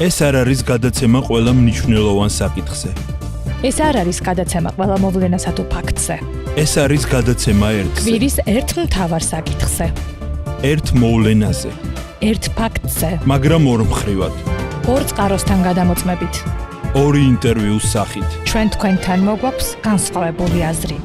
ეს არ არის გადაცემა ყველა მნიშვნელოვან საკითხზე. ეს არ არის გადაცემა ყველა მოვლენასა თუ ფაქტზე. ეს არის გადაცემა ერთზე. კვირის ერთ მთავარ საკითხზე. ერთ მოვლენაზე. ერთ ფაქტზე. მაგრამ ორ მხრივად. ორ წყაროსთან გადამოწმებით. ორი ინტერვიუს სახით. ჩვენ თქვენთან მოგვაქვს განსხვავებული აზრი.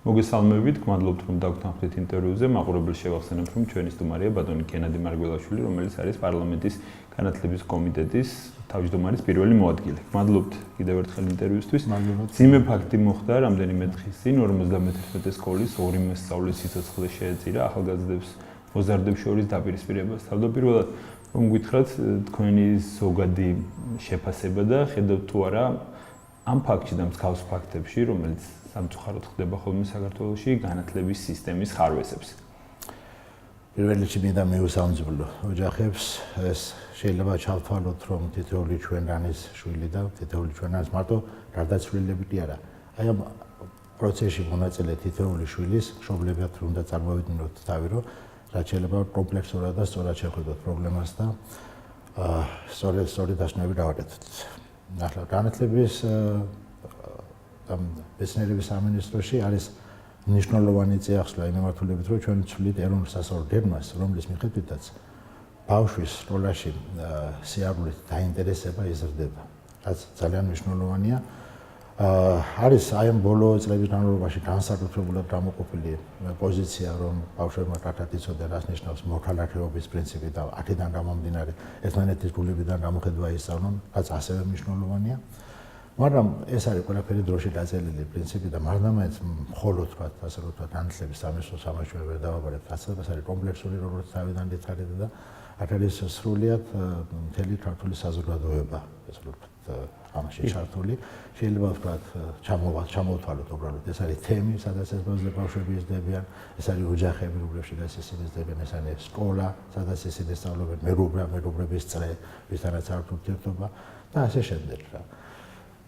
მოგესალმებით, გმადლობთ რომ დაგვთანხმდით ინტერვიუზე. მაყურებელს შევახსენებ, რომ ჩვენი სტუმარია ბატონი გენადი მარგველაშვილი, რომელიც არის პარლამენტის განათლების კომიტეტის თავმჯდომარის პირველი მოადგილე. გმადლობთ კიდევ ერთხელ ინტერვიუსთვის. ძიმე ფაქტი მოხდა რამდენიმე დღის წინ 51 სკოლის 2 მოსწავლის სიცოცხლე შეეწირა ახალგაზრდებს მოზარდებს შორის დაპირისპირებას. თავდაპირველად რომ გითხრათ თქვენი ზოგადი შეფასება და ხედავთ თუ არა ამ ფაქტში და მსგავს ფაქტებში, რომელიც სამწუხაროდ ხდება ხოლმე საქართველოში განათლების სისტემის ხარვესებს. პირველ რიგში მინდა მიუსამძიმლო ოჯახებს, ეს შეიძლება ჩავთვალოთ, რომ თითოეული ჩვენგანის შვილი და თითოეული ჩვენგანის მარტო გარდაცვლილები კი არა. აი ამ პროცესში მონაწილე თითოეული შვილის მშობლებად უნდა წარმოვიდგინოთ თავი, რომ რაც შეიძლება კომპლექსურად და სწორად შევხედოთ პრობლემას და სწორი დასკვნები დავაკეთოთ. ახლა განათლების მეცნიერების სამინისტროში არის მნიშვნელოვანი წიაღსვლა იმ მიმართულებით, რომ ჩვენ ვცვლით ეროვნულ სასწავლო გეგმას, რომლის მიხედვითაც ბავშვის სკოლაში სიარულით დაინტერესება იზრდება, რაც ძალიან მნიშვნელოვანია. არის აი ამ ბოლო წლების განმავლობაში განსაკუთრებულად გამოყოფილი პოზიცია, რომ ბავშვებმა კარგად იცოდნენ, რას ნიშნავს მოქალაქეობის პრინციპი და აქედან გამომდინარე ერთმანეთის გულებიდან გამოხედვა ისწავლონ, რაც ასევე მნიშვნელოვანია. მაგრამ ეს არის ყველაფერი დროში დაწერილი პრინციპი და მართლაც მხოლოდ ვთქვათ, ასე რომ ვთქვათ, განათლების სამეცნიერო ვერ დავაბარებთ. რაც არის კომპლექსური, როგორც თავიდან დითხარით და აქ არის სრულიად მთელი ქართული საზოგადოება, ასე რომ ვთქვათ, ამაში ჩართული. შეიძლება ვთქვათ, ჩამოვთვალოთ უბრალოდ, ეს არის თემი, სადაც ეს ბავშვები იზრდებიან, ეს არის ოჯახები, რომლებშიც ისინი იზრდებიან, ეს არის სკოლა, სადაც ისინი სწავლობენ, მეგობრების წრე, ვისთანაც აქვს ურთიერთობა და ასე შემდეგ.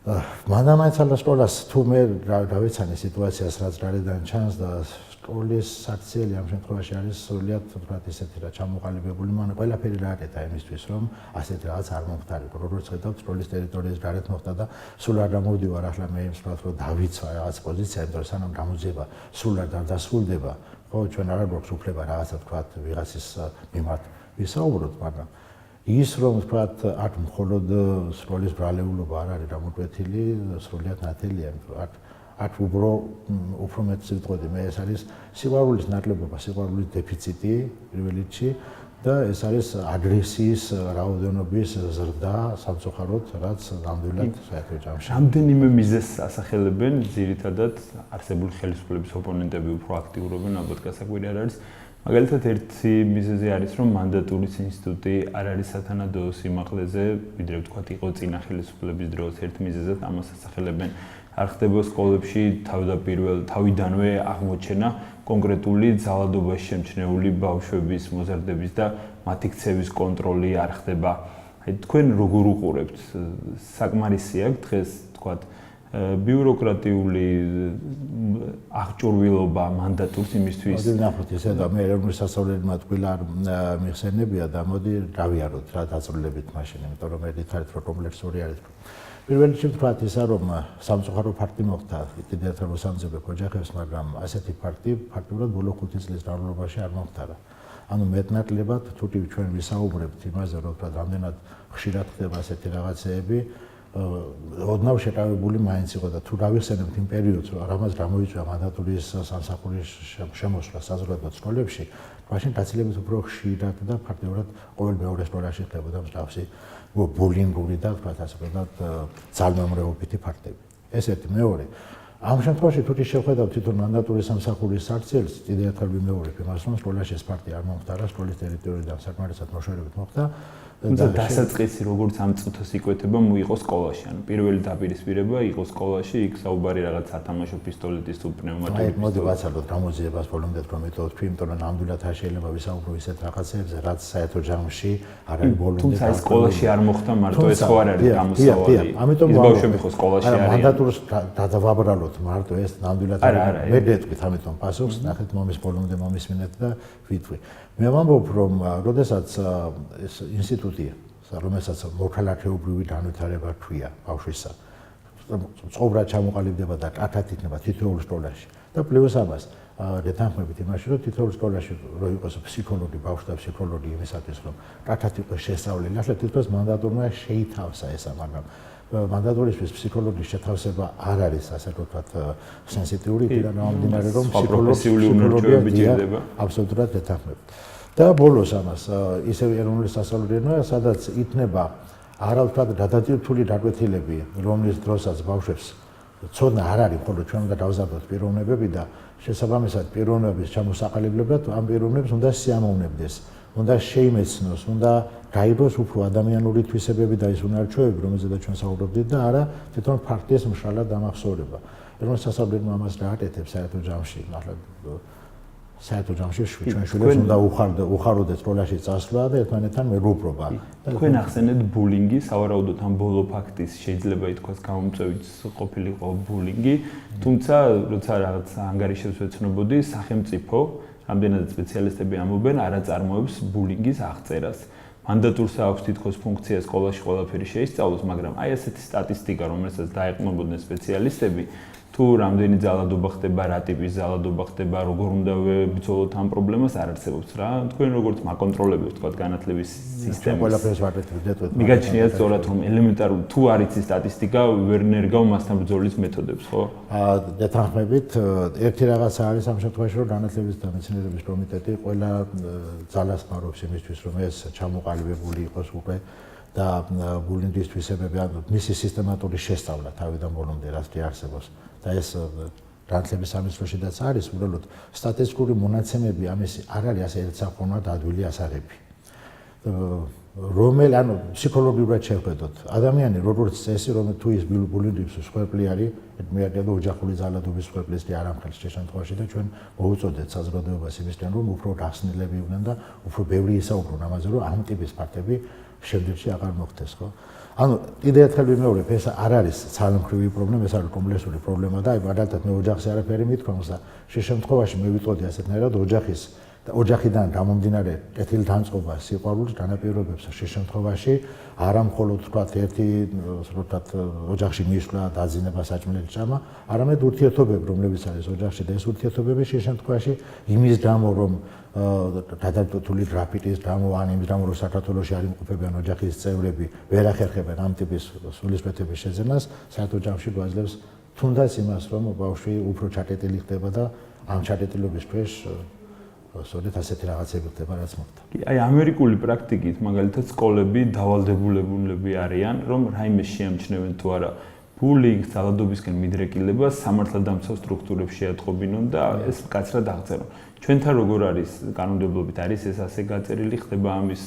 მანამდე სკოლას თუ მე დავეცანი სიტუაციას, რაც გარედან ჩანს და სკოლის საქციელი ამ შემთხვევაში არის სრულიად ვთქვათ ისეთი რა ჩამოყალიბებული, მაგრამ ყველაფერი რა აკეთა იმისთვის, რომ ასეთი რაღაც არ მომხდარიყო. როგორც ხედავთ, სკოლის ტერიტორიის გარეთ მოხდა და სულ არ გამოვდივარ ახლა მე იმს ვთქვათ, რომ დავიცვა რაღაც პოზიცია, იმიტომ რომ სანამ გამოძიება სულ არ დასრულდება, ხო, ჩვენ არ გვაქვს უფლება რაღაცა ვთქვათ ვიღაცის მიმართ ვისაუბროთ, მაგრამ ის რომ ვთქვათ, აქ მხოლოდ სკოლის ბრალეულობა არ არის გამოკვეთილი, სრულიად ნათელია, იმიტომ რომ აქ უფრო მეტს ვიტყოდი, მე ეს არის სიყვარულის ნაკლებობა, სიყვარულის დეფიციტი პირველ რიგში და ეს არის აგრესიის რაოდენობის ზრდა სამწუხაროდ, რაც ნამდვილად საერთო ჯამში. რამდენიმე მიზეზს ასახელებენ ძირითადად არსებული ხელისუფლების ოპონენტები უფრო აქტიურობენ, ალბათ გასაკვირი არ არის. მაგალითად ერთი მიზეზი არის, რომ მანდატურის ინსტიტუტი არ არის სათანადო სიმაღლეზე, ვიდრე ვთქვათ, იყო წინა ხელისუფლების დროს. ერთ მიზეზად ამას ასახელებენ. არ ხდება სკოლებში თავიდანვე აღმოჩენა კონკრეტული ძალადობაში შემჩნეული ბავშვების მოზარდების და მათი ქცევის კონტროლი არ ხდება. აი თქვენ როგორ უყურებთ? საკმარისი აქვს დღეს ვთქვათ ბიუროკრატიული აღჭურვილობა მანდატურს იმისთვის. მოდი ნახოთ ესე და მე ეროვნული სასწავლებელმა თქვილა არ მიხსენებია და მოდი გავიაროთ რა დაწვრილებით მაშინ, იმიტომ რომ მე გითხარით რომ კომპლექსური არის. პირველ რიგში ვთქვათ ისა რომ სამწუხარო ფაქტი მოხდა კიდევ ერთხელ მოსამზადებ ოჯახებს, მაგრამ ასეთი ფაქტი ფაქტურად ბოლო 5 წლის განმავლობაში არ მომხდარა. ანუ მეტნაკლებად თუ ჩვენ ვისაუბრებთ იმაზე, რომ ვთქვათ, რამდენად ხშირად ხდება ასეთი რაღაცეები, ოდნავ შეკავებული მაინც იყო და თუ გავიხსენებთ იმ პერიოდს, რამაც გამოიწვია მანდატურის სამსახურის შემოსვლა საზოგადოებრივ სკოლებში, მაშინ გაცილებით უფრო ხშირად და ფაქტობრივად ყოველ მეორე სკოლაში ხდებოდა მსგავსი ბულინგური და ვთქვათ, ასე ვთქვათ, ძალმომრეობითი ფაქტები. ეს ერთი. მეორე, ამ შემთხვევაში თუ შევხედავთ თვითონ მანდატურის სამსახურის საქციელს, კიდევ ერთხელ ვიმეორებ იმას, რომ სკოლაში ეს ფაქტი არ მომხდარა, სკოლის ტერიტორიიდან საკმარისად მოშორებით მოხდა თუმცა დასაწყისი როგორც ამ წუთას იკვეთება მოიყო სკოლაში, ანუ პირველი დაპირისპირება იყო სკოლაში, იქ საუბარი რაღაც სათამაშო პისტოლეტის თუ პნევმატური პისტოლეტის. მოდი ვაცალოთ გამოძიებას ბოლომდე რომ მეტყოთ თქვი, იმიტომ რომ ნამდვილად არ შეიძლება ვისაუბრო ისეთ რაღაცებზე, რაც საერთო ჯამში არ არის ბოლომდე. თუმცა ეს სკოლაში არ მოხდა მარტო ეს ხო არ არის გამოსავალი. ამიტომ ის ბავშვები ხო სკოლაში არიან. მანდატურს დავაბრალოთ მარტო ეს ნამდვილად არ არის. მე გეტყვით ამიტომ პასუხს, ნახეთ მომის ბოლომდე მომისმინეთ და ვიტყვი. მე ვამბობ რომ როდესაც ეს ინსტიტუტი რომელსაც მოქალაქეობრივი განვითარება ქვია ბავშვისა წყობრად ჩამოყალიბდება და კათად იქნება თითოეულ სკოლაში და პლუს ამას დეთანხმებით იმაში რომ თითოეულ სკოლაში რო იყოს ფსიქოლოგი ბავშვთა ფსიქოლოგი იმისათვის რომ კათად იყოს შესწავლილი ახლა თითქოს მანდატურმა შეითავსა ესა მაგრამ მანდატურისთვის ფსიქოლოგის შეთავსება არ არის ასე ვთქვათ სენსიტიური იქიდან გამომდინარე რომ პროფესიული უნარჩვევები ჭირდება აბსოლუტურად დეთანხმებით და ბოლოს ამას ისევ ეროვნული სასწავლებელი ენაა სადაც იქნება არა ვთქვათ გადატვირთული დაკვეთილები რომლის დროსაც ბავშვებს ცოდნა არ არის ხოლო ჩვენ უნდა დავზარდოთ პიროვნებები და შესაბამისად პიროვნების ჩამოსაყალიბებლად ამ პიროვნებს უნდა სიამოვნებდეს უნდა შეიმეცნოს უნდა გაიგოს უფრო ადამიანური თვისებები და ის უნარჩვევები რომელზედაც ჩვენ საუბრობდით და არა თვითონ ფაქტის მშრალად დამახსოვრება ეროვნული სასწავლებელმა ამას გააკეთებს საერთო ჯამში ახლა საერთო ჯამში ჩვენ შვილებს უნდა უხაროდეთ სკოლაში წასვლა და ერთმანეთთან მეგობრობა. თქვენ ახსენეთ ბულინგი, სავარაუდოდ ამ ბოლო ფაქტის შეიძლება ითქვას გამომწვევით ყოფილიყო ბულინგი, თუმცა როცა რაღაც ანგარიშებს ვეცნობოდი, სახელმწიფო, რამდენადაც სპეციალისტები ამბობენ, არ აწარმოებს ბულინგის აღწერას. მანდატურს აქვს თითქოს ფუნქცია სკოლაში ყველაფერი შეისწავლოს, მაგრამ აი ესეთი სტატისტიკა, რომელსაც დაეყნობოდნენ სპეციალისტები, თუ რამდენი ძალადობა ხდება, რა ტიპის ძალადობა ხდება, როგორ უნდა ვებრძოლოთ ამ პრობლემას არ არსებობს რა. თქვენ როგორც მაკონტროლებთ თქვათ განათლების სისტემას. ყველაფერს ვაკეთებთ. მიგაჩნიათ სწორად რომ ელემენტარული თუ არ იცი სტატისტიკა, ვერ ნერგავ მასთან ბრძოლის მეთოდებს, ხო? დეთანხმებით, ერთი რაღაცა არის ამ შემთხვევაში, რომ განათლების და მეცნიერების კომიტეტი ყველა ძალას ხმარობს იმისთვის, რომ ეს ჩამოყალიბებული იყოს უკვე და ბულინგის თვისებები, ანუ მისი სისტემატური შესწავლა თავიდან ბოლომდე რაც არსებობს. და ეს განათლების სამინისტროშიც არის უბრალოდ სტატისტიკური მონაცემები ამის არ არის ასე ერთსახოვნად ადვილი ასაღები. რომელ ანუ ფსიქოლოგიურად შევხედოთ ადამიანი როგორც წესი რომ თუ ის ბულინგის მსხვერპლი არის მე აღება ოჯახური ძალადობის მსხვერპლის არ ამხელს შე შემთხვევაში და ჩვენ მოუწოდეთ საზოგადოებას იმისთან რომ უფრო გახსნილები იყვნენ და უფრო ბევრი ისაუბრონ ამაზე რომ ამ ტიპის ფაქტები შემდეგში აღარ მოხდეს ხო ანუ კიდევ ერთხელ ვიმეორებ ეს არ არის ძალამხრივი პრობლემა ეს არის კომპლექსური პრობლემა და აი მაგალითად მე ოჯახზე არაფერი მithქვამს და შე შემთხვევაში მე ვიტყოდი ასეთნაირად ოჯახიდან გამომდინარე კეთილდანწყობა სიყვარულს განაპირობებს შე შემთხვევაში არა მხოლოდ თქვათ ერთი ვთქვათ ოჯახში მისვლა დაძინება საჭმელი ჭამა არამედ ურთიერთობები რომლებიც არის ოჯახში და ეს ურთიერთობები შე შემთხვევაში იმის გამო რომ გადატვირთული გრაფიკის გამო ან იმის გამო რომ საქართველოში არ იმყოფებიან ოჯახის წევრები ვერ ახერხებენ ამ ტიპის სულისკვეთების შეძენას საერთო ჯამში გვაძლევს თუნდაც იმას რომ ბავშვი უფრო ჩაკეტილი ხდება და ამ ჩაკეტილობის ქვეშ სწორედ ასეთი რაღაცები ხდება რაც მოხდა. აი ამერიკული პრაქტიკით მაგალითად სკოლები დავალდებულები არიან რომ რაიმე შეამჩნევენ თუ არა ბულინგ ძალადობისკენ მიდრეკილებას სამართალდამცავ სტრუქტურებს შეატყობინონ და ეს მკაცრად აღწერონ. ჩვენთან როგორ არის კანონმდებლობით არის ეს ასე გაწერილი ხდება ამის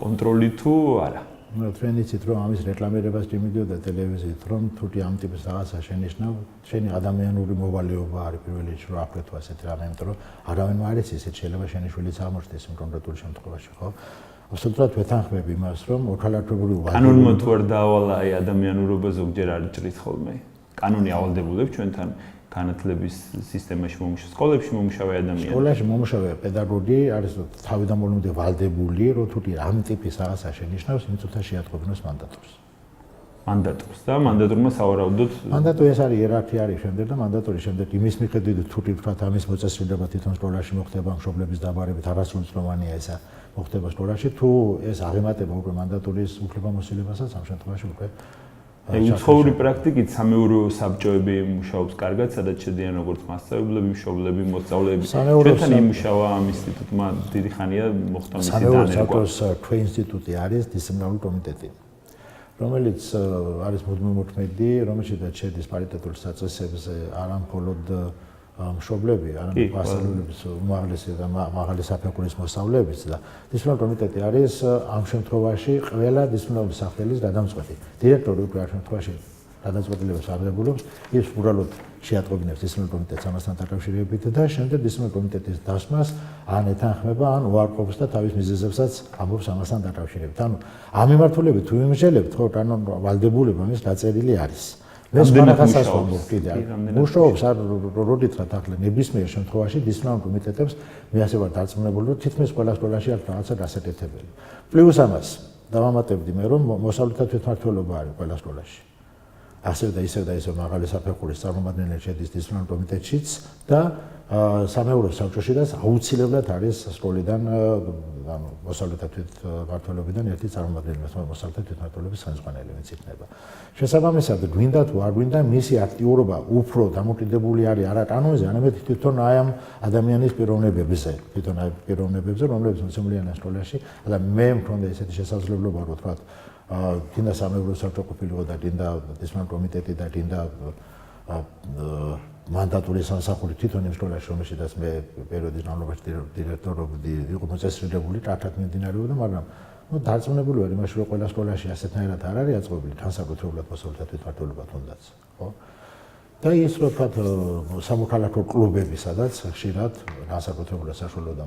კონტროლი თუ არა? ნუ თქვენ იცით რომ ამის რეკლამირებას მიმიდიოდა ტელევიზიით რომ თუთი ამ ტიპის რაღაცა შენიშნავ შენი ადამიანური მოვალეობა არის პირველ რიგში რომ აფრეთო ასეთი რამე იმიტომ რომ არავინ არ იცის ეს შეიძლება შენი შვილიც აღმოჩნდეს იმ კონკრეტულ შემთხვევაში ხო? აბსოლუტურად ვეთანხმები იმას რომ მოქალაქეობრივი კანონმა თუ არ დაავალა აი ადამიანურობა ზოგჯერ არ ჭრის ხოლმე. კანონი ავალდებულებს ჩვენთან განათლების სისტემაში მომუშავე სკოლებში მომუშავე ადამიანები. სკოლაში მომუშავე პედაგოგი არის თავიდან ბოლომდე ვალდებული, რომ თუთი ამ ტიპის რაღაცა შენიშნავს, იმ წუთას შეატყობინოს მანდატურს. მანდატურს და მანდატურმა სავარაუდოდ მანდატური ეს არის იერარქია არის შემდეგ და მანდატური შემდეგ იმის მიხედვით თუთი ვთქვათ ამის მოწესრიგება თვითონ სკოლაში მოხდება მშობლების დაბარებით არასრულწლოვანია ესა მოხდება სკოლაში თუ ეს აღემატება უკვე მანდატურის უფლებამოსილებასაც ამ შემთხვევაში უკვე აი უცხოური პრაქტიკით სამეურვეო საბჭოები მუშაობს კარგად, სადაც შედიან როგორც მასწავლებლები, მშობლები, მოსწავლეები. ჩვენთან იმუშავა ამ ინსტიტუტმა დიდი ხანია მოხდა მისი დანერგვა. სამეურვეო საბჭოს ქვე ინსტიტუტი არის დისციპლინარული კომიტეტი, რომელიც არის მუდმივმოქმედი, რომელშიც შედის პარიტეტულ საწესებზე არა მხოლოდ მშობლები, არამედ მასწავლებლების უმაღლესი და მაღალი საფეხურის მოსწავლეებიც და დისციპლინარული კომიტეტი არის ამ შემთხვევაში ყველა დისციპლინარული სახლის გადამწყვეტი. დირექტორი უკვე ამ შემთხვევაში გადაწყვეტილებას აღებულობს, ის უბრალოდ შეატყობინებს დისციპლინარულ კომიტეტს ამასთან დაკავშირებით და შემდეგ დისციპლინარული კომიტეტის დასმას ან ეთანხმება, ან უარყოფს და თავის მიზეზებსაც ამბობს ამასთან დაკავშირებით. ანუ ამ მიმართულებით თუ იმსჯელებთ, ხო, კანონ ვალდებულება მის დაწერილი არის. ეს მაგასაც ვამბობ კიდე. მუშაობს არ როდითაც ახლა ნებისმიერ შემთხვევაში დისციპლინარულ კომიტეტებს მე ასე ვარ დარწმუნებული, რომ თითქმის ყველა სკოლაში აქვს რაღაცა გასაკეთებელი. პლუს ამას დავამატებდი მე, რომ მოსწავლეთა თვითმმართველობა არის ყველა სკოლაში. ასევე და ისევ მაღალი საფეხურის წარმომადგენელი შედის დისციპლინარულ კომიტეტშიც და სამეურვე საბჭოშიც აუცილებლად არის სკოლიდან ანუ მოსწავლეთა თვითმმართველობიდან ერთი წარმომადგენელი მოსწავლეთა თვითმმართველობის ხელმძღვანელი ვინც იქნება. შესაბამისად, გვინდა თუ არ გვინდა, მისი აქტიურობა უფრო დამოკიდებული არის არა კანონზე, არამედ თვითონ აი ამ ადამიანის პიროვნებებზე, რომლებიც მოცემულია სკოლაში და მე მქონდა ესეთი შესაძლებლობა, რომ თქვა დინდა სამეურვე საბჭო ყოფილიყო და დინდა დისციპლინარული კომიტეტი და დინდა მანდატური სამსახური თვითონ იმ სკოლაში, რომელშიც მე პერიოდის განმავლობაში დირექტორობდი, იყო მოწესრიგებული, კარგად მიმდინარეობდა, მაგრამ დარწმუნებული ვარ იმაში, რომ ყველა სკოლაში ასეთნაირად არ არის აწყობილი, განსაკუთრებულად მოსწავლეთა თვითმმართველობა თუნდაც, ხო? და ის რო თქვა სამოქალაქო კლუბები, სადაც ხშირად განსაკუთრებულად საშუალო და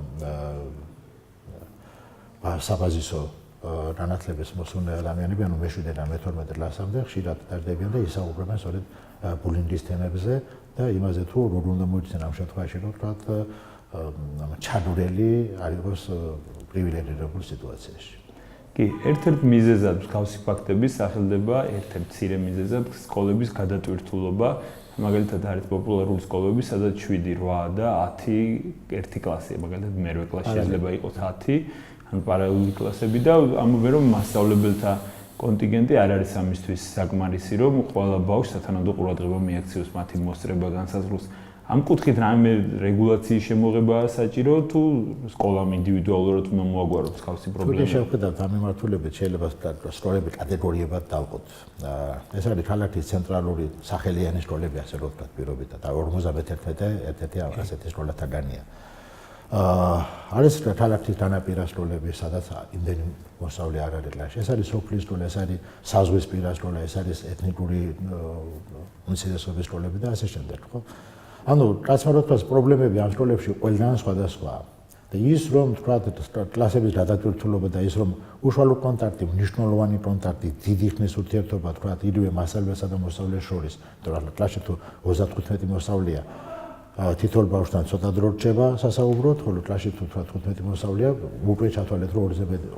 საბაზისო განათლების მოსული ადამიანები, ანუ მე-7-დან მე-12 კლასამდე ხშირად დარდებიან და ისაუბრებენ სწორედ ბულინგის თემებზე და იმაზე თუ როგორ უნდა მოიქცენ ამ შემთხვევაში, რომ თქვა ჩადურელი არ იყოს პრივილეგირებულ სიტუაციაში. კი, ერთ-ერთ მიზეზად მსგავსი ფაქტების სახელდება ერთ-ერთ მცირე მიზეზად სკოლების გადატვირთულობა. მაგალითად არის პოპულარული სკოლები, სადაც 7, 8 და 10 ერთი კლასია, მაგალითად მე-8 კლასი შეიძლება იყოს 10 ან პარალელური კლასები და ამბობენ რომ მასწავლებელთა კონტინგენტი არ არის ამისთვის საკმარისი, რომ ყველა ბავშვს სათანადო ყურადღება მიაქციოს მათი მოსწრება განსაზღვროს. ამ კუთხით რამე რეგულაციის შემოღებაა საჭირო თუ სკოლამ ინდივიდუალურად მოაგვაროს ხალხი პრობლემა? თუ შევხედავთ ამ მიმართულებით, შეიძლება სკოლები კატეგორიებად დავყოთ. ეს არის ქალაქის ცენტრალური სახელიანი სკოლები, ასე რომ ვთქვათ, პირობითად და 51 ერთ-ერთი ასეთი სკოლათაგანია. არის ქალაქის განაპირა სკოლები, სადაც იმდენი მოსწავლე არ არის კლასში. ეს არის სოფლის სკოლა, ეს არის საზღვისპირა სკოლა, ეს არის ეთნიკური უმცირესობის სკოლები და ასე შემდეგ, ხო? ანუ კაცმაროთას პრობლემები ამ სკოლებში ყველგან სხვადასხვაა. და ის რომ თქვა კლასების გადატვირთულობა და ის რომ უშუალო კონტაქტი, მნიშვნელოვანი კონტაქტი, დიდი ხნის ურთიერთობა თქვა იგივე მასწავლებლისა და მოსწავლეს შორის, იმიტომ რომ კლასში თუ 35 მოსწავლეა თითოეულ ბავშვთან ცოტა დრო რჩება სასაუბროდ, ხოლო კლასში თუ 15 მოსწავლეა, უკვე ჩათვალეთ რომ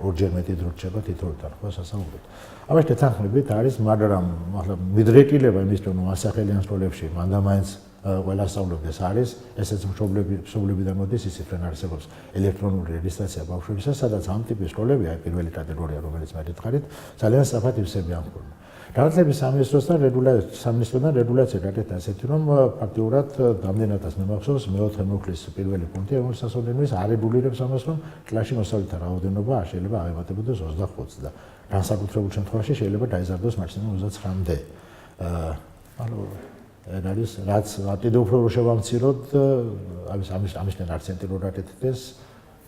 ორჯერ მეტი დრო რჩება თითოეულთან ხო სასაუბროდ. ამას თეთანხმებით არის, მაგრამ ახლა მიდრეკილება იმის რომ ასახელიან სკოლებში მანდამაინც ყველა სწავლობდეს არის, ესეც მშობლებიდან მოდის, ისიც ვენ არსებობს ელექტრონული რეგისტრაცია ბავშვებისა, სადაც ამ ტიპის სკოლები, აი პირველი კატეგორია, რომელიც მე გითხარით, ძალიან სწრაფად ივსებიან ხოლმე. განათლების სამინისტროდან რეგულაცია გაკეთდა ასეთი, რომ ფაქტიურად გამდენადაც მემახსოვს მე-4 მუხლის პირველი პუნქტი, რომელიც სასწავლებლის არ რეგულირებს ამას, რომ კლასში მოსწავლეთა რაოდენობა არ შეიძლება აღემატებოდეს 25-ს და განსაკუთრებულ შემთხვევაში შეიძლება დაიზარდოს მაქსიმუმ 29-მდე. ანუ არის რაც კიდევ უფრო შევამციროთ ამისთან აქცენტი რო გაკეთდეს,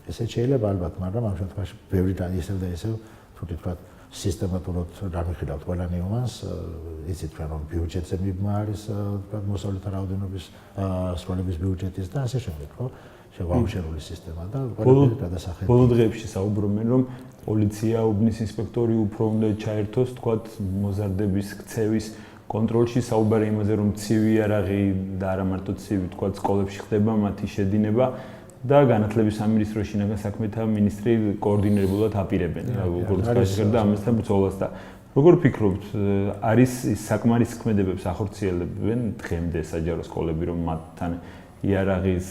ესე შეიძლება ალბათ, მაგრამ ამ შემთხვევაში ბევრი და ისევ თუ თქვათ სისტემატურად გამიხილავთ ყველა ნიუანს, იცით რომ ბიუჯეტზე მიბმა არის თქვათ მოსწავლეთა რაოდენობის სკოლების ბიუჯეტის და ასე შემდეგ, ხო? შევაუშერული სისტემა და ყველაფერი გადასახადია. ბოლო დღეებში საუბრობენ რომ პოლიცია, უბნის ინსპექტორი უფრო უნდა ჩაერთოს თქვათ მოზარდების ქცევის კონტროლში, საუბარი იმაზე რომ ცივი არაღი და არა მარტო ცივი თქვათ სკოლებში ხდება მათი შედინება და განათლების სამინისტროს შინაგან საქმეთა მინისტრი კოორდინირებულად აპირებენ როგორც გაჟღერდა ამასთან ბრძოლას და როგორ ფიქრობთ, არის საკმარის ქმედებებს ახორციელებენ დღემდე საჯარო სკოლები რომ მათთან იარაღის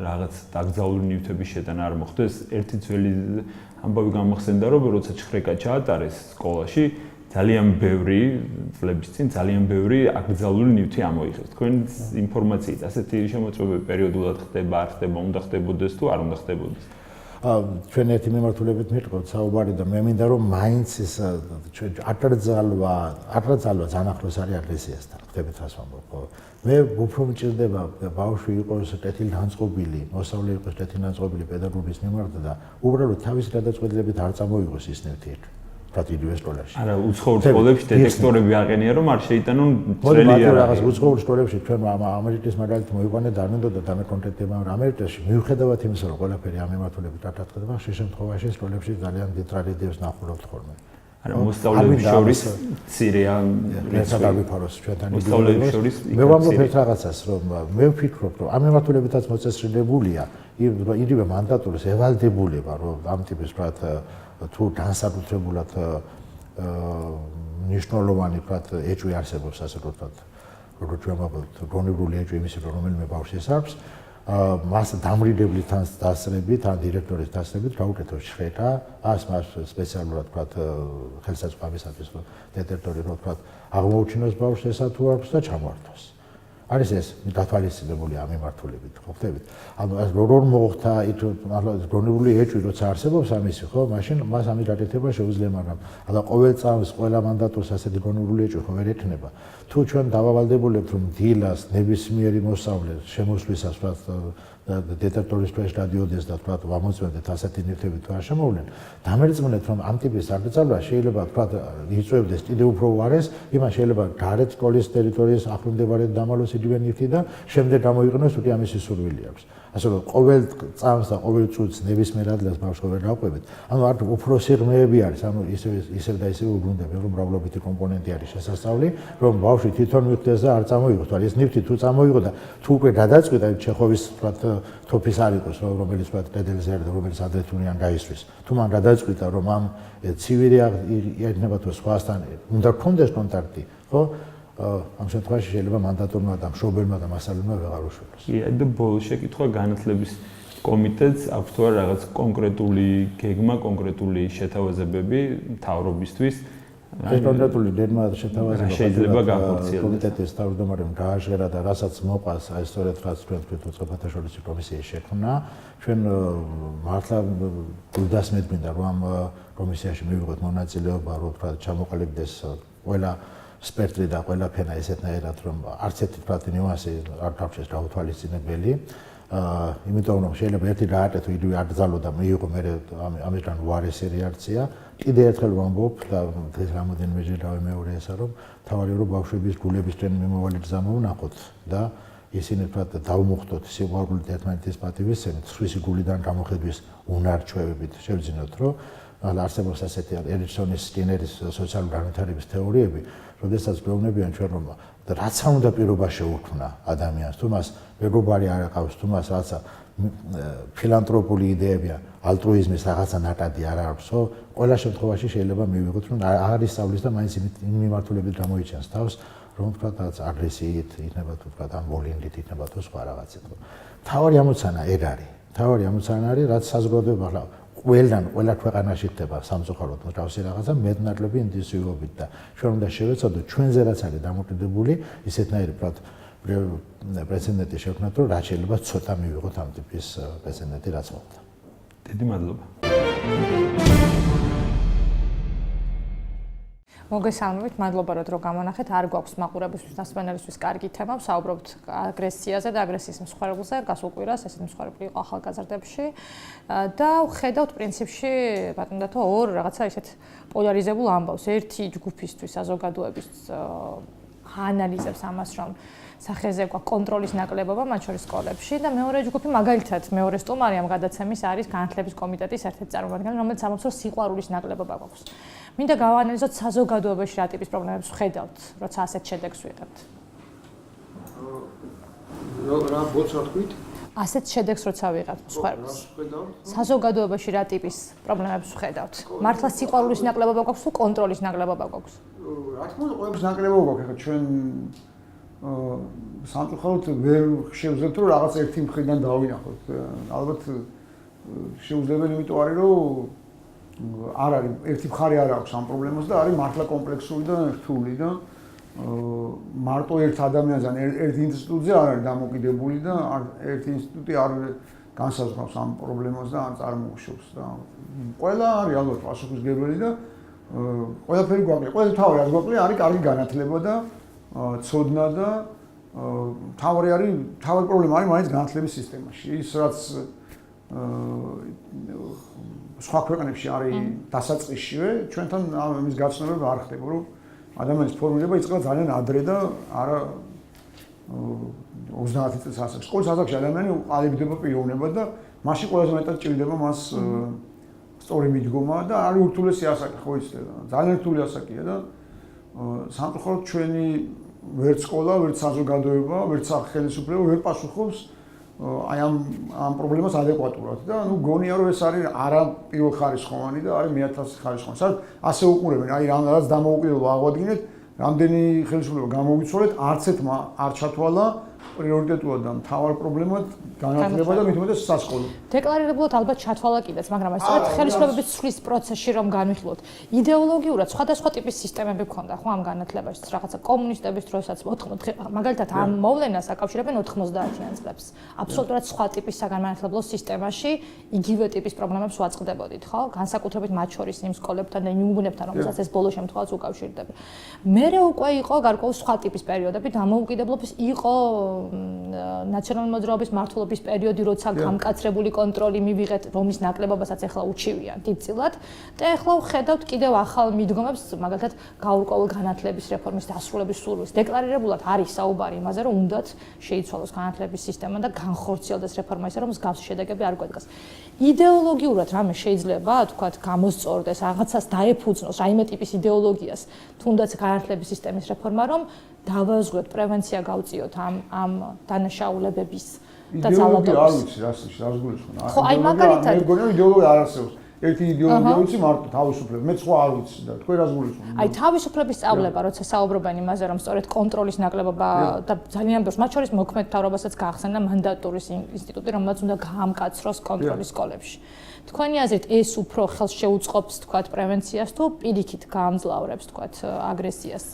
რაღაც დაკრძალული ნივთების შეტანა არ მოხდეს? ერთი ძველი ამბავი გამახსენდა რომ როცა ჩხრეკა ჩაატარეს სკოლაში ძალიან ბევრი წლების წინ ძალიან ბევრი აკრძალული ნივთი ამოიღეს. თქვენ ინფორმაციით ასეთი შემოწმებები პერიოდულად ხდება, არ ხდება, უნდა ხდებოდეს თუ არ უნდა ხდებოდეს? ჩვენ ერთი მიმართულებით მიყავთ საუბარი და მე მინდა რომ მაინც ის აკრძალვა ძალიან ახლოს არის აგრესიასთან. ხდებით რას ვამბობ, ხო? მე უფრო მჭირდება ბავშვი იყოს კეთილგანწყობილი, მოსავლე იყოს კეთილგანწყობილი პედაგოგის მიმართ და უბრალოდ თავის გადაწყვეტილებით არ წამოიღოს ის ნივთი. იდივე სკოლაში. არა, უცხოურ სკოლებში დეტექტორები აყენია, რომ არ შეიტანონ წრელი არა. რაღაც უცხოურ სკოლებში ჩვენ ამერიკის მაგალითად მოიყვანეთ არ მინდოდა და მე კონკრეტულად ამერიკაში მიუხედავად იმისა, რომ ყველაფერი ამ მიმართულებით არ დათქდება, ხშირ შემთხვევაში სკოლებში ძალიან დიდ ტრაგედიებს ნახულობთ ხოლმე. არა, მოსწავლეების შორის მცირეა რიცხვი გავიფაროს ჩვენთან მოსწავლეების შორის. მე ვამბობ ერთ რაღაცას, რომ მე ვფიქრობ, რომ ამ მიმართულებითაც მოწესრიგებულია იგივე მანდატურის ევალდებულება, რომ ამ ტიპის ვთქვათ თუ განსაკუთრებულად მნიშვნელოვანი ვთქვათ ეჭვი არსებობს ასე ვთქვათ როგორც ჩვენ ვამბობთ გონივრული ეჭვი იმისი რომ რომელიმე ბავშვს აქვს მას დამრიდებლით ან დასწრებით ან დირექტორის დასწრებით გაუკეთოს შეხება მას სპეციალურად ვთქვათ ხელსაწყობისათვის დეტექტორი რომ ვთქვათ აღმოუჩინოს ბავშვს ესა თუ აქვს და ჩამოართვას არის ეს დათვალისწინებული ამ მიმართულებით ხო ხდებით ანუ როგორ მოხდა იქ გონივრული ეჭვი როცა არსებობს ამისი ხო მაშინ მას ამის გაკეთება შეუძლია მაგრამ ადა ყოველ წამს ყველა მანდატურს ასეთი გონივრული ეჭვი ხო ვერ ექნება თუ ჩვენ დავავალდებულებთ რომ დილას ნებისმიერი მოსავლე შემოსვლისას ვთქვათ დეტექტორის ქვეშ გადიოდეს და ვთქვათ ვამოწმებდეთ ასეთი ნივთები თუ არ შემოვლენ დამერწმუნეთ რომ ამ ტიპის აკრძალვა შეიძლება ვთქვათ იწვევდეს კიდევ უფრო უარეს იმას შეიძლება გარეთ სკოლის ტერიტორიის ახლომდებარე დამალოს იგივე ნივთი და შემდეგ გამოიყენოს თუკი ამისი სურვილი აქვს ასე რომ ყოველ წამს და ყოველ წუთს ნებისმიერ ადგილას ბავშვს ვერ დავყვებით ანუ არ უფრო სიღრმეები არის ანუ ისევ და ისევ უბრუნდება რომ მრავლობითი კომპონენტი არის შესაძლებელი რომ ბავშვი თვითონ მიხვდეს და არ წამოიღოს თორე ეს ნივთი თუ წამოიღო და თუ უკვე გადაწყვიტა ჩეხოვის ვთქვათ თოფის არ იყოს რომელიც ვთქვათ კედელზე არის და რომელიც ადრე თუნიან გაისვრის თუ მან გადაწყვიტა რომ ამ ცივი იქნება თუ სხვასთან უნდა გქონდეს კონტაქტი ხო ამ შემთხვევაში შეიძლება მანდატორმა და მშობელმა და მასწავლებელმა ვეღარ უშველოს. კი, და ბოლოს შეკითხვა განათლების კომიტეტს აქვს თუ არა რაღაც კონკრეტული გეგმა, კონკრეტული შეთავაზებები მთავრობისთვის? ეს კონკრეტული გეგმა და შეთავაზება შეიძლება განხორციელდეს. კომიტეტის თავმჯდომარემ გააჟღერა და რასაც მოყავს, აი სწორედ რაც თქვენ უწყებათა შორის კომისიის შექმნა, ჩვენ მართლა გულდასმით მინდა რომ ამ კომისიაში მივიღოთ მონაწილეობა, რომ თქვა ჩამოყალიბდეს ყველა სპექტრი და ყველა ფენა ესეთნაირად რომ არც ერთი თქვათ ნიუანსი არ გავჩეს გაუთვალისწინებელი. იმიტომ რომ შეიძლება ერთი გააკეთო იგივე აკრძალო და მიიღო მე ამისგან უარესი რეაქცია. კიდევ ერთხელ ვამბობ და ეს რამოდენიმეჯერ დავემეორე ესა რომ თავარი რომ ბავშვების გულების წინ მიმავალი გზა მოვნახოთ და ისინი თქვათ დავმოხდოთ სიყვარულით ერთმანეთის პატივისცემით სხვისი გულიდან გამოხედვის უნარჩვევებით შევძინოთ რომ არსებობს ასეთი ერიქსონის სკინერის სოციალური განვითარების თეორიები როდესაც გვეუბნებიან ჩვენ რომ რაც არ უნდა პირობა შეუქმნა ადამიანს თუ მას მეგობარი არ აყავს თუ მას რაღაცა ფილანთროპული იდეებია ალტრუიზმის რაღაცა ნაკადი არ აქვს ხო ყველა შემთხვევაში შეიძლება მივიღოთ რომ არ ისწავლის და მაინც იმ მიმართულებით გამოიჩენს თავს რომ თქვათ რაღაც აგრესიით იქნება თუ თქვათ ამ ბულინგით იქნება თუ სხვა რაღაცით ხო თავარი ამოცანა ეგ არის თავარი ამოცანა არის რაც საზოგადოება ახლა ყველა ქვეყანაში ხდება სამწუხაროდ მსგავსი რაღაცა მეტნაკლები ინტენსივობით და ჩვენ უნდა შევეცადოთ ჩვენზე რაც არის დამოკიდებული ისეთნაირი ვთქვათ პრეცედენტი შევქმნათ რომ რაც შეიძლება ცოტა მივიღოთ ამ ტიპის პრეცედენტი რაც მოხდა. დიდი მადლობა. მოგესალმებით, მადლობა რომ დრო გამონახეთ. არ გვაქვს მაყურებელისთვის და სპენელისთვის კარგი თემა, ვსაუბრობთ აგრესიაზე და აგრესიის მსხვერპლზე, გასულ კვირას ესეთი მსხვერპლი იყო ახალგაზრდებში და ვხედავთ პრინციპში, ბატონო, ორ რაღაცა ისეთ პოლარიზებულ ამბავს. ერთი ჯგუფისთვის, საზოგადოების აანალიზებს ამას, რომ სახეზე გვაქვს კონტროლის ნაკლებობა მათ შორის სკოლებში და მეორე ჯგუფი მაგალითად მეორე სტუმარი ამ გადაცემის არის განათლების კომიტეტის ერთ-ერთი წარმომადგენელი, რომელიც ამბობს, რომ სიყვარულის ნაკლებობა გვაქვს. მინდა გავაანალიზოთ საზოგადოებაში რა ტიპის პრობლემებს ვხედავთ, როცა ასეთ შედეგს ვიღებთ. რა ბოც რა თქვით? ასეთ შედეგს როცა ვიღებთ მსხვერპლს. საზოგადოებაში რა ტიპის პრობლემებს ვხედავთ? მართლა სიყვარულის ნაკლებობა გვაქვს თუ კონტროლის ნაკლებობა გვაქვს? რა თქმა უნდა, ყველაფერს ნაკლებობა გვაქვს, ახლა ჩვენ სამწუხაროდ ვერ შევძლებთ რომ რაღაც ერთი მხრიდან დავინახოთ. ალბათ შეუძლებელი იმიტომ არის რომ არ არის ერთი მხარე არ აქვს ამ პრობლემას და არის მართლა კომპლექსური და რთული და მარტო ერთ ადამიანზე ერთ ინსტიტუტზე არ არის დამოკიდებული და ერთ ინსტიტუტი არ განსაზღვრავს ამ პრობლემას და ან წარმოუშვებს და ყველა არის ალბათ პასუხისმგებელი და ყველაფერი გვაკლია. ყველა თავი რაც გვაკლია არის კარგი განათლება და ცოდნა და თავი პრობლემა არის მაინც განათლების სისტემაში. ის რაც სხვა ქვეყნებში არის დასაწყისშივე, ჩვენთან ამის გაცნობები არ ხდება, რომ ადამიანის ფორმირება იწყება ძალიან ადრე და არა 30 წელს ასაკში. სკოლის ასაკში ადამიანი ყალიბდება პიროვნება და მაშინ ყველაზე მეტად ჭირდება მას სწორი მიდგომა და არის ურთულესი ასაკი, ხო იცით? ძალიან რთული ასაკია და სამწუხაროდ ჩვენი ვერც სკოლა, ვერც საზოგადოება, ვერც ხელისუფლება ვერ პასუხობს აი ამ პრობლემას ადეკვატურად და ნუ გონია რომ ეს არის არა პირველხარისხოვანი და არის მეათასხარისხოვანი. სადაც ასე უყურებენ, აი რაღაც დამოუკიდებლობა აღვადგინეთ, რამდენი ხელისუფლება გამოვიცვალეთ, არც ერთმა არ ჩათვალა პრიორიტეტულად და მთავარ პრობლემად განათლება და მით უმეტეს სასკოლო. დეკლარირებულად ალბათ ჩათვალა კიდეც, მაგრამ სწორედ ხელისუფლების ცვლის პროცესში რომ განვიხილოთ, იდეოლოგიურად სხვადასხვა ტიპის სისტემები ქონდა ხო ამ განათლებაში, რაღაცა კომუნისტების დროსაც მაგალითად ამ მოვლენას აკავშირებენ 90-იან წლებს. აბსოლუტურად სხვა ტიპის საგანმანათლებლო სისტემაში იგივე ტიპის პრობლემებს ვაწყდებოდით, ხო? განსაკუთრებით მათ შორის იმ სკოლებთან და იმ უბნებთან, რომელსაც ეს ბოლო შემთხვევაც უკავშირდება. მერე უკვე იყო გარკვეული სხვა ტიპის პერიოდები, დამოუკიდებლობის იყო ნაციონალური მოძრაობის მმართველობის პერიოდი, როცა გამკაცრებული კონტროლი მივიღეთ, რომის ნაკლებობასაც ახლა უჩივიან დიდწილად და ახლა ვხედავთ კიდევ ახალ მიდგომებს, მაგალითად გაურკვეველ განათლების რეფორმის დასრულების სურვილს. დეკლარირებულად არის საუბარი იმაზე, რომ უნდათ შეიცვალოს განათლების სისტემა და განხორციელდეს რეფორმა ისე, რომ მსგავსი შედეგები არ გვედგას. იდეოლოგიურად რამე შეიძლება, თქვათ, გამოსწორდეს, რაღაცას დაეფუძნოს, რაიმე ტიპის იდეოლოგიას, თუნდაც განათლების სისტემის რეფორმა, რომ დავაზღვიოთ, პრევენცია გავწიოთ ამ დანაშაულებების და ძალადობის. არ ვიცი, რას გულისხმობ. ხო, აი მაგალითად, მე მგონია იდეოლოგია არ არსებობს. ერთი იდეოლოგია ვიცი მარტო თავისუფლება, მე სხვა არ ვიცი და თქვენ რას გულისხმობთ? აი თავისუფლების სწავლება, როცა საუბრობენ იმაზე, რომ სწორედ კონტროლის ნაკლებობა და ძალიან ბევრს, მათ შორის მოქმედ მთავრობასაც გაახსენა მანდატურის ინსტიტუტი, რომელსაც უნდა გაამკაცროს კონტროლის სკოლებში. თქვენი აზრით ეს უფრო ხელს შეუწყობს, თქვათ, პრევენციას თუ პირიქით გაამძლავრებს, თქვათ, აგრესიას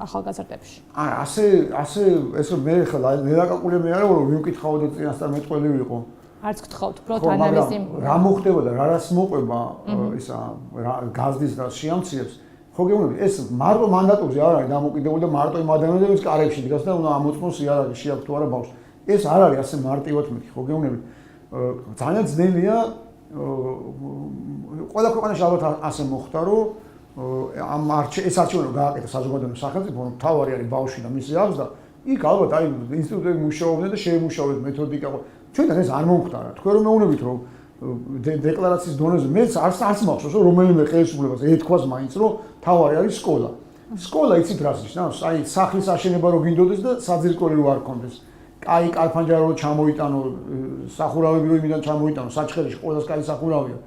ახალგაზრდებში? არა, ასე ეს მე ხლა ნერაკაკული მე არა რომ ვიმკითხავდე წინასწარ მეტყველი ვიყო. არც გთხოვთ, უბრალოდ ანალიზი. რა მოხდება და რა რას მოყვება ისა გაზდის და შეამციებს. ხო გეუბნები, ეს მარტო მანდატურზე არ არის დამოკიდებული და მარტო იმ ადამიანების კარებში დგას და უნდა ამოწმოს იარაღი შეაქვს თუ არა ბავშვს. ეს არ არის ასე მარტივად მეთქი, ხო გეუბნები. ძალიან ძნელია ყველა ქვეყანაში ალბათ ასე მოხდა, რომ ეს არჩევანი გააკეთა საზოგადოების სახელმწიფო, მთავარი არის ბავშვი და მისი აღზრდა. იქ ალბათ აი ინსტიტუტები მუშაობდნენ და შეემუშავეს მეთოდიკა. ჩვენთან ეს არ მომხდარა. თქვენ რომ მეუბნებით, რომ დეკლარაციის დონეზე მეც არც მახსოვს, რომ რომელიმე ხელისუფლებას ეთქვას მაინც, რომ მთავარი არის სკოლა. სკოლა იცით რას ნიშნავს? აი სახლის აშენება რო გინდოდეს და საძირკველი რო არ კონდეს. კაი კალფანჯარა რო ჩამოიტანო, სახურავები რო იმიდან ჩამოიტანო, საჩხერეში ყველას კაი სახურავია.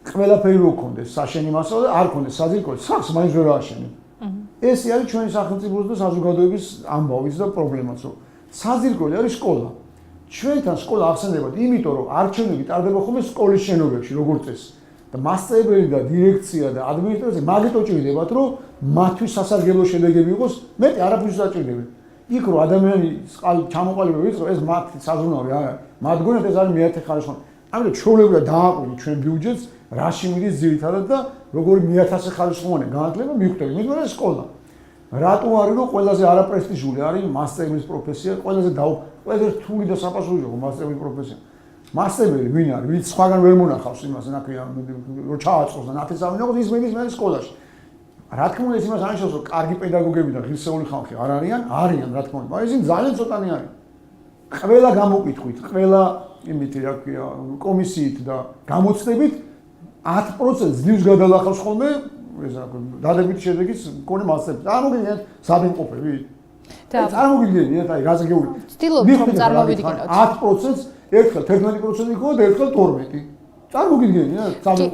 ყველაფერი რო კონდეს, საშენი მასალა და არ კონდეს საძირკველი, სახს მაინც ვერ ააშენებ. ეს არის ჩვენი სახელმწიფოს და საზოგადოების ამბავიც და პრობლემაც, რომ საძირკველი არის სკოლა. ჩვენთან სკოლა ახსენდებათ, იმიტომ რომ არჩევნები ტარდება ხოლმე სკოლის შენობებში, როგორც წესი. და მასწავლებელი და დირექცია და ადმინისტრაცია მაგიტო ჭირდებათ, რომ მათთვის სასარგებლო შედეგები იყოს, მეტი არაფერს დაჭირდებენ. იქ რო ადამიანი ჩამოყალიბება ვიწყო, ეს მათ საზრუნავი არა. მათ გონიათ ეს არის მეათე ხარისხოვანი. ამიტომ ჩვეულებრივად დააყენეთ ჩვენ ბიუჯეტს, რაში მიდის ძირითადად და როგორი მეათასე ხარისხოვანი განათლება მიხვდები. მე მგონია სკოლა. რატო არის რომ ყველაზე არაპრესტიჟული არის მასწავლებლის პროფესია, ყველაზე რთული და საპასუხოა მასწავლებლის პროფესია. მასწავლებელი ვინ არის, ვინც სხვაგან ვერ მონახავს იმას, ნაკლია რომ ჩააწყოს და ნათესავინოს ის მიდის მე სკოლაში. რა თქმა უნდა, ეს იმას ანიშნავს, რომ კარგი პედაგოგები და ღირსეული ხალხი არ არიან, რა თქმა უნდა, მაგრამ ისინი ძალიან ცოტანი არის. ყველა გამოკითხვით, ყველა იმით, რა ქვია, კომისიით და გამოცდებით 10% ძლივს გადალახავს ხოლმე ეს რა ქვია, დადებითი შედეგის მქონე მასწავლებლებს. წარმოგიდგენთ საბინყოფები? წარმოგიდგენთ, აი, რაზე გეუბნებით. ვცდილობთ რომ წარმოვიდგინოთ. 10%-ს ერთხელ 11% იქნება და ერთხელ 12%. წარმოგიდგენია,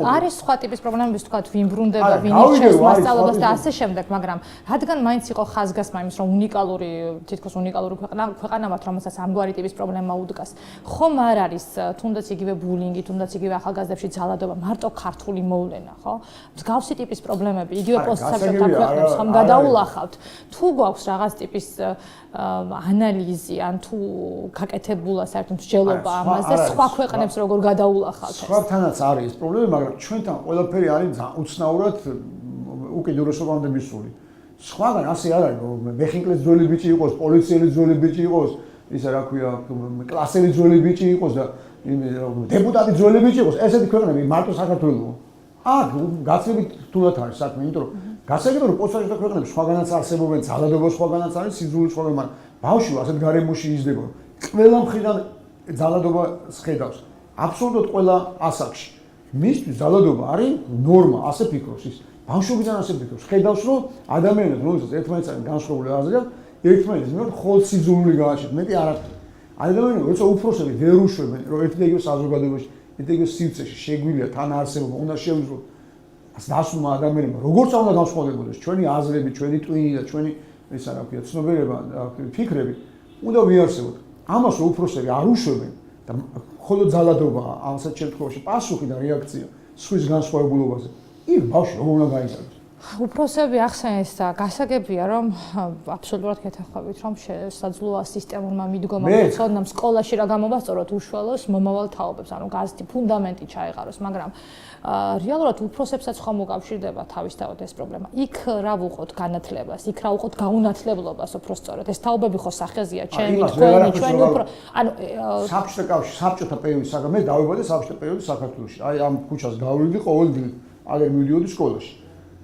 არის სხვა ტიპის პრობლემები, თქვა, ვინ ბრუნდება, ვინ ირჩევს მასწავლებლობას და ასე შემდეგ, მაგრამ რადგან მაინც იყო ხაზგასმა იმის, რომ უნიკალური, თითქოს უნიკალური ქვეყანა ვართ, რომელსაც ამგვარი ტიპის პრობლემა უდგას. ხომ არ არის თუნდაც იგივე ბულინგი, თუნდაც იგივე ახალგაზრდებში ძალადობა, მარტო ქართული მოვლენა, ხო? მსგავსი ტიპის პრობლემები, იგივე პოსტსაბჭოთა ქვეყნებს ხომ გადაულახავთ? თუ გვაქვს რაღაც ტიპის ანალიზი ან თუ გაკეთებულა საერთოდ მსჯელობა ამაზე, სხვა ქვეყნებს როგორ გადაულახავთ? სხვათანაც არის ეს პრობლემა, მაგრამ ჩვენთან ყველაფერი არის უცნაურად უკიდურესობამდე მისული. სხვაგან ასე არ არის, მეხინკლის ძველი ბიჭი იყოს, პოლიციელი ძველი ბიჭი იყოს, ისა რა ქვია, კლასელი ძველი ბიჭი იყოს და დეპუტატი ძველი ბიჭი იყოს, ესეთი ქვეყნები მარტო საქართველოა. აქ გაცილებით რთულად არის საქმე, იმიტომ რომ გასაგებია რომ პოსტსაბჭოთა ქვეყნები სხვაგანაც არსებობენ, ძალადობა სხვაგანაც არის, სიძულვი სხვაგან, მაგრამ ბავშვი ასეთ გარემოში იზრდება, ყველა მხრიდან ძალადობას ხედავს. აბსოლუტურად ყველა ასაკში. მისთვის ძალადობა არის ნორმა, ასე ფიქრობს ის. ბავშვობიდან ასე ფიქრობს. ხედავს რომ ადამიანებს, რომელსაც ერთმანეთს არის განსხვავებული აზრი აქვს, ერთმანეთის მიმართ მხოლოდ სიძულვი გააჩნიათ, მეტი არაფერი. ადამიანები, როცა უფროსები ვერ უშვებენ, რომ ერთ და იგივე საზოგადოებაში, ერთ და იგივე სივრცეში შეგვიძლია თან არსებობა, უნდა შევძლოთ დასულმა ადამიანებმა, როგორც უნდა განსხვავდებოდეს ჩვენი აზრები, ჩვენი ტვინი და ჩვენი ისა რა ქვია, ცნობიერება და ფიქრები, უნდა ვიარსებოთ. ამას რომ უფროსები არ უშვებენ და ხოლო ძალადობა ამასეთ შემთხვევაში პასუხი და რეაქცია სხვის განსხვავებულობაზე. იქ ბავშვი როგორ უნდა გაიზარდოს? უფროსები ახსენეს და გასაგებია რომ აბსოლუტურად გეთანხმებით რომ შესაძლოა სისტემურმა მიდგომამ ცოდნამ სკოლაში რა გამოვასწოროთ უშუალოს მომავალ თაობებს, ანუ გაზეთი ფუნდამენტი ჩაეყაროს, მაგრამ რეალურად უფროსებსაც ხომ უკავშირდება თავისთავად ეს პრობლემა. იქ რა ვუყოთ განათლებას, იქ რა ვუყოთ გაუნათლებლობას უბრალოდ. ეს თაობები ხო სახეზია, ჩემი, თქვენი, ჩვენი უფრო, ანუ საბჭოთა კავშირი, საბჭოთა პერიოდის საგა მე დავიბადე საბჭოთა პერიოდის საქართველოში. აი ამ ქუჩას გავივიდი ყოველდღე, აგერ მივიდიოდი სკოლაში.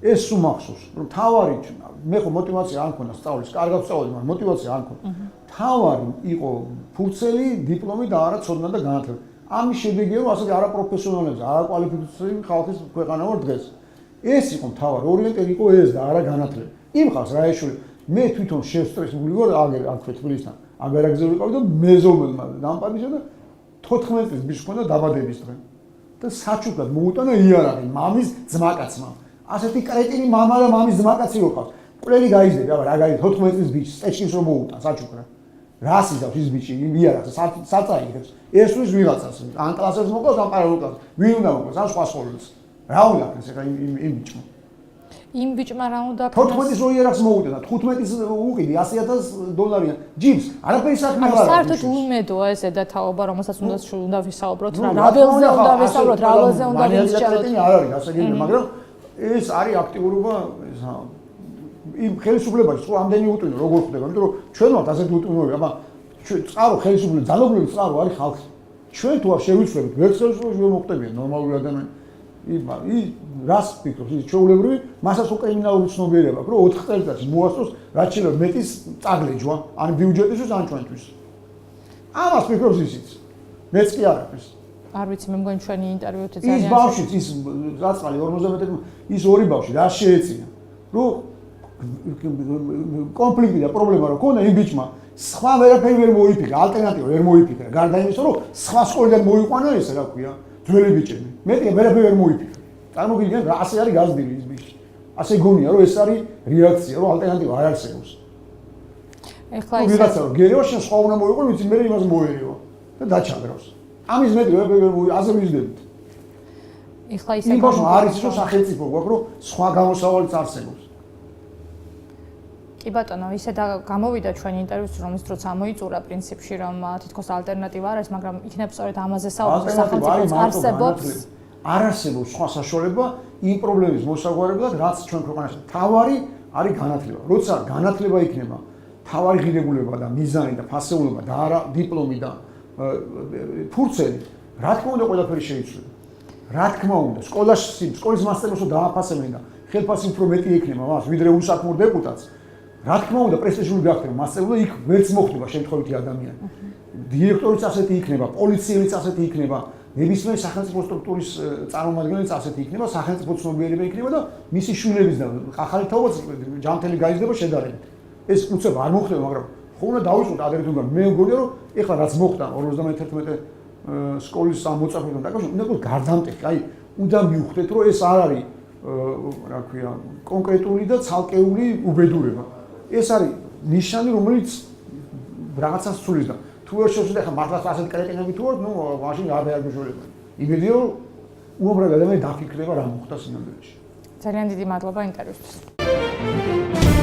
ეს სულ მახსოვს, რომ თავარი მე ხო მოტივაცია არ მქონდა სწავლის, კარგად სწავლობდი, მაგრამ მოტივაცია არ მქონდა. თავარი იყო ფურცელი, დიპლომი და არა ცოდნა და განათლება. ამის შედეგია რომ ასეთი არაპროფესიონალებზე, არაკვალიფიცირებული ხალხის ქვეყანა ვარ დღეს. ეს იყო თავარი, ორიენტირი იყო ეს და არა განათლება. იმ ხალხს რა ეშული, მე თვითონ შევსტრესებული ვარ აგერ აქ თბილისთან. აგარაგზე ვიყავი და მეზობელმა დამპარიშა და 14 წლის ბიჭს ჰქონდა დაბადების დღე. და საჩუქრად მოუტანა იარაღი მამის ძმაკაცმა. ასეთი კრეტინი მამა და მამის ძმაკაცი ვიყავს. ყველი გაიზრდება, აბა რა გაიზრდა 14 წლის ბიჭს, წეჩქინს რომ მოუტან საჩუქრად. რას იზავს ის ბიჭი, იარაღს, საწაიგებს. ესვის ვიღაცას, ან კლასებს მოკლავს, ან პარალელკლასს. ვინ უნდა მოკლავს, ან სხვა სკოლას. რა უნდა ქნეს ეხა იმ ბიჭმა? იმ ბიჭმა რა უნდა ქნეს? 14-ის რო იარაღს მოუტანა, 15-ის უყიდი $100,000 ჯიბს. არაფერი საქმე არ არის. საერთოდ უმედოა ეს ზედათაობა, რომელსაც უნდა ვისაუბროთ, რა ველზე უნდა ვისაუბროთ, რა ველზე უნდა ვისაუბროთ. არ არის გასაგებია, მაგრამ ეს არის აქტიურობა იმ ხელისუფლებაში, ხო ამდენი უტვინო როგორ ხდება, იმიტომ რომ ჩვენ ვართ ასეთი უტვინოები, აბა წყარო ხელისუფლების ძალაუფლების წყარო არის ხალხი. ჩვენ თუ არ შევიცვლებით, ვერც ხელისუფლებას ვერ მოხდებიან ნორმალური ადამიანი. რას ფიქრობს ის ჩვეულებრივი, მასაც უკრიმინალური ცნობიერება აქვს, რომ 4 წელიწადში მოასწროს რაც შეიძლება მეტის წაგლეჯვა, ან ბიუჯეტისთვის, ან ჩვენთვის. ამას ფიქრობს ისიც. მეც კი არ არის. არ ვიცი, მე მგონი ჩვენი ინტერვიუთი ძალიან ის ბავშვიც, ის რაწყალი 50 ის ორი ბავშვი რა შეეწია, რომ კონფლიქტი და პრობლემა რო ქონდა იმ ბიჭმა, სხვა ვერაფერი ვერ მოიფიქრა, ალტერნატივა ვერ მოიფიქრა. გარდა იმისა, რომ სხვა სკოლიდან მოიყვანა ეს რა ქვია, ძველი ბიჭები. მეტი ვერაფერი ვერ მოიფიქრა. წარმოგიდგენთ, რა ასე არის გაზრდილი ის ბიჭი. ასე გონია, რომ ეს არის რეაქცია, რომ ალტერნატივა არ არსებობს. ეხლა ის ვიღაცა რომ გერევა შენ სხვა უნდა მოიყვანო, ვიცი მე იმას მოერევა და დაჩაგრავს. ამის მეტი ვერაფერი ვერ მოი, ასე ვიზრდებით. ეხლა ისე იმაში არის რომ სახელმწიფო გვაქვს, რომ სხვა გამოსავალიც არსებობს. კი ბატონო, ისე და გამოვიდა ჩვენი ინტერვიუს, რომელიც დროც ამოიწურა პრინციპში, რომ თითქოს ალტერნატივა არ არის, მაგრამ იქნებ სწორედ ამაზე საუბარი სახელმწიფოს არსებობს. არ არსებობს სხვა საშუალება იმ პრობლემის მოსაგვარებლად, რაც ჩვენ ქვეყანაში. თავარი არის განათლება. როცა განათლება იქნება თავარი ღირებულება და მიზანი და ფასეულობა და არა დიპლომი და ფურცელი, რა თქმა უნდა ყველაფერი შეიცვლება. რა თქმა უნდა, სკოლის მასწავლებელს დააფასებენ და ხელფასი უფრო მეტი ექნება მას, ვიდრე უსაქმურ დეპუტატს. რა თქმა უნდა, პრესტიჟული გახდება მასწავლებელი, იქ ვერც მოხდება შემთხვევითი ადამიანი. დირექტორიც ასეთი იქნება, პოლიციელიც ასეთი იქნება, ნებისმიერი სახელმწიფო სტრუქტურის წარმომადგენელიც ასეთი იქნება, სახელმწიფო ცნობიერება იქნება და მისი შვილების და ახალი თაობაც ჯანმრთელი გაიზრდება შედარებით. ეს უცებ არ მოხდება, მაგრამ ხო უნდა დავიწყოთ ადრე თუ გან. მე მგონია რომ ეხლა რაც მოხდა 51 სკოლის ამოწაფებთან დაკავშირებით უნდა იყოს გარდამტეხი. აი, უნდა მივხვდეთ, რომ ეს არ არის რა ქვია, კონკრეტული და ცალკეული უბედურება. ეს არის ნიშანი, რომელიც რაღაცას ცulis და თუ ვერ შევხედე ხა მართლაც ასეთ კრეტინები თუ ვართ, ნუ მაშინ არ მეშველება. იმედია რომ უამრავი ადამიანი დაფიქრდება რა მოხდა სინამდვილეში. ძალიან დიდი მადლობა ინტერვიუსთვის.